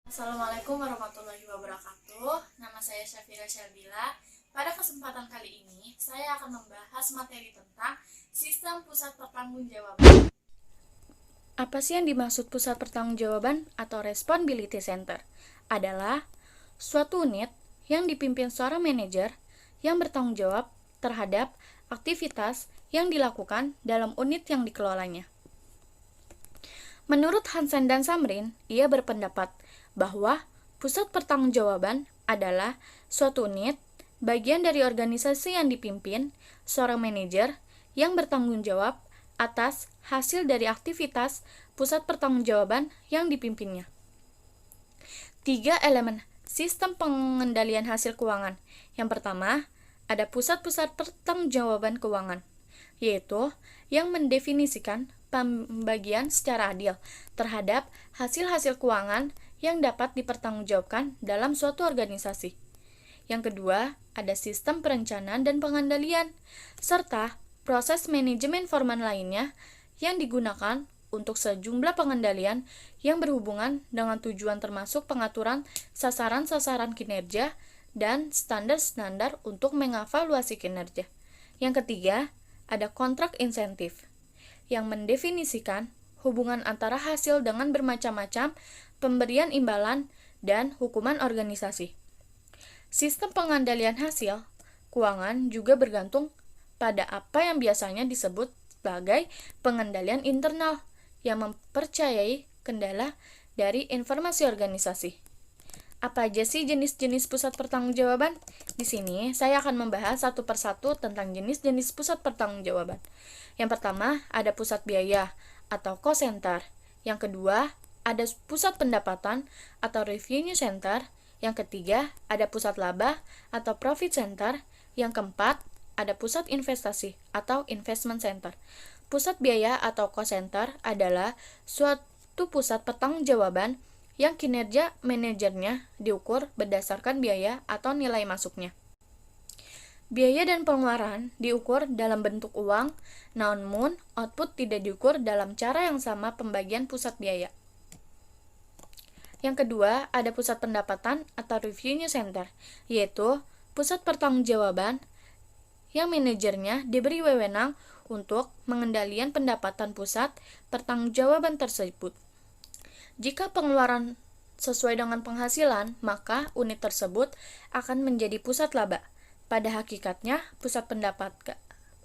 Assalamualaikum warahmatullahi wabarakatuh. Nama saya Syafira Syabila. Pada kesempatan kali ini, saya akan membahas materi tentang sistem pusat pertanggungjawaban. Apa sih yang dimaksud pusat pertanggungjawaban atau responsibility center? Adalah suatu unit yang dipimpin seorang manajer yang bertanggung jawab terhadap aktivitas yang dilakukan dalam unit yang dikelolanya. Menurut Hansen dan Samrin, ia berpendapat bahwa pusat pertanggungjawaban adalah suatu unit, bagian dari organisasi yang dipimpin seorang manajer yang bertanggung jawab atas hasil dari aktivitas pusat pertanggungjawaban yang dipimpinnya. 3 elemen sistem pengendalian hasil keuangan. Yang pertama, ada pusat-pusat pertanggungjawaban keuangan, yaitu yang mendefinisikan pembagian secara adil terhadap hasil-hasil keuangan yang dapat dipertanggungjawabkan dalam suatu organisasi. Yang kedua, ada sistem perencanaan dan pengendalian, serta proses manajemen formal lainnya yang digunakan untuk sejumlah pengendalian yang berhubungan dengan tujuan termasuk pengaturan sasaran-sasaran kinerja dan standar-standar untuk mengevaluasi kinerja. Yang ketiga, ada kontrak insentif yang mendefinisikan hubungan antara hasil dengan bermacam-macam pemberian imbalan dan hukuman organisasi. Sistem pengendalian hasil keuangan juga bergantung pada apa yang biasanya disebut sebagai pengendalian internal yang mempercayai kendala dari informasi organisasi. Apa aja sih jenis-jenis pusat pertanggungjawaban? Di sini saya akan membahas satu persatu tentang jenis-jenis pusat pertanggungjawaban. Yang pertama, ada pusat biaya atau cost center. Yang kedua, ada pusat pendapatan atau revenue center. Yang ketiga, ada pusat laba atau profit center. Yang keempat, ada pusat investasi atau investment center. Pusat biaya atau cost center adalah suatu pusat pertanggungjawaban yang kinerja manajernya diukur berdasarkan biaya atau nilai masuknya. Biaya dan pengeluaran diukur dalam bentuk uang, namun output tidak diukur dalam cara yang sama pembagian pusat biaya. Yang kedua, ada pusat pendapatan atau revenue center, yaitu pusat pertanggungjawaban yang manajernya diberi wewenang untuk mengendalikan pendapatan pusat pertanggungjawaban tersebut. Jika pengeluaran sesuai dengan penghasilan, maka unit tersebut akan menjadi pusat laba. Pada hakikatnya, pusat pendapatan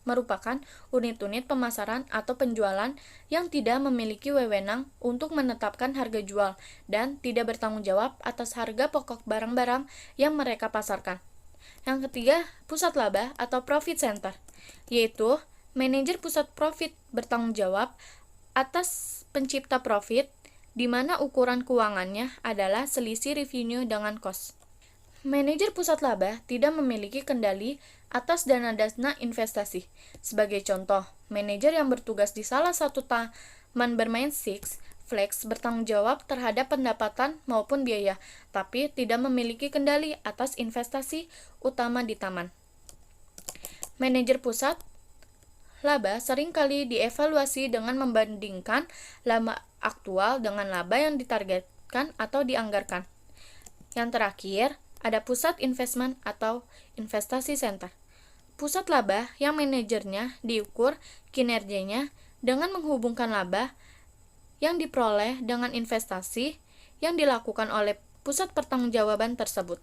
merupakan unit-unit pemasaran atau penjualan yang tidak memiliki wewenang untuk menetapkan harga jual dan tidak bertanggung jawab atas harga pokok barang-barang yang mereka pasarkan. Yang ketiga, pusat laba atau profit center, yaitu manajer pusat profit bertanggung jawab atas pencipta profit, di mana ukuran keuangannya adalah selisih revenue dengan cost. Manajer pusat laba tidak memiliki kendali atas dana-dana investasi. Sebagai contoh, manajer yang bertugas di salah satu taman bermain Six Flags bertanggung jawab terhadap pendapatan maupun biaya, tapi tidak memiliki kendali atas investasi utama di taman. Manajer pusat laba seringkali dievaluasi dengan membandingkan laba aktual dengan laba yang ditargetkan atau dianggarkan. Yang terakhir, ada pusat investment atau investasi center. Pusat laba yang manajernya diukur kinerjanya dengan menghubungkan laba yang diperoleh dengan investasi yang dilakukan oleh pusat pertanggungjawaban tersebut.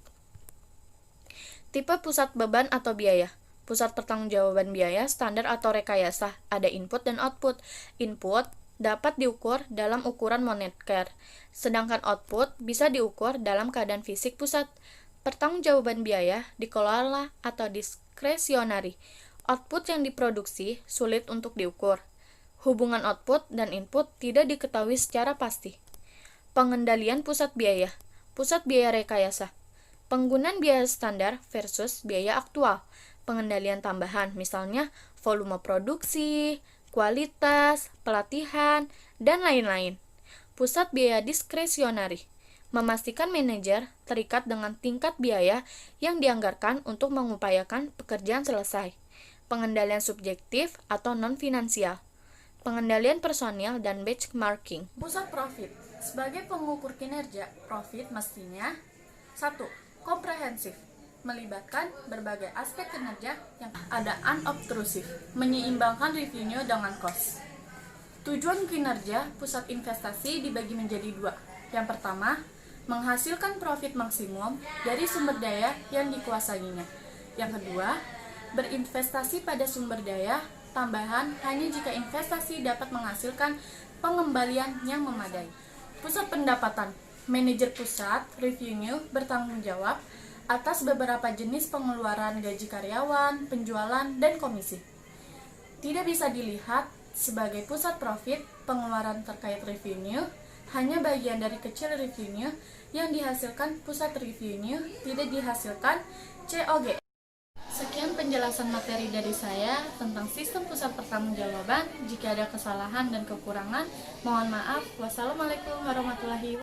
Tipe pusat beban atau biaya. Pusat pertanggungjawaban biaya standar atau rekayasa, ada input dan output. Input dapat diukur dalam ukuran moneter, sedangkan output bisa diukur dalam keadaan fisik pusat. Pertanggungjawaban biaya dikelola atau diskresionari. Output yang diproduksi sulit untuk diukur. Hubungan output dan input tidak diketahui secara pasti. Pengendalian pusat biaya. Pusat biaya rekayasa. Penggunaan biaya standar versus biaya aktual. Pengendalian tambahan, misalnya volume produksi, kualitas, pelatihan, dan lain-lain. Pusat biaya diskresionari. Memastikan manajer terikat dengan tingkat biaya yang dianggarkan untuk mengupayakan pekerjaan selesai. Pengendalian subjektif atau non-finansial. pengendalian personil, dan benchmarking. Pusat profit. Sebagai pengukur kinerja, profit mestinya 1. Komprehensif, melibatkan berbagai aspek kinerja yang ada unobtrusif, menyeimbangkan revenue dengan cost. Tujuan kinerja pusat investasi dibagi menjadi 2. Yang pertama, menghasilkan profit maksimum dari sumber daya yang dikuasainya. Yang kedua, berinvestasi pada sumber daya tambahan hanya jika investasi dapat menghasilkan pengembalian yang memadai. Pusat pendapatan. Manajer pusat revenue bertanggung jawab atas beberapa jenis pengeluaran gaji karyawan, penjualan, dan komisi. Tidak bisa dilihat sebagai pusat profit pengeluaran terkait revenue, hanya bagian dari kecil revenue yang dihasilkan pusat revenue, tidak dihasilkan COGS. Sekian penjelasan materi dari saya tentang sistem pusat pertanggungjawaban. Jika ada kesalahan dan kekurangan, mohon maaf. Wassalamualaikum warahmatullahi wabarakatuh.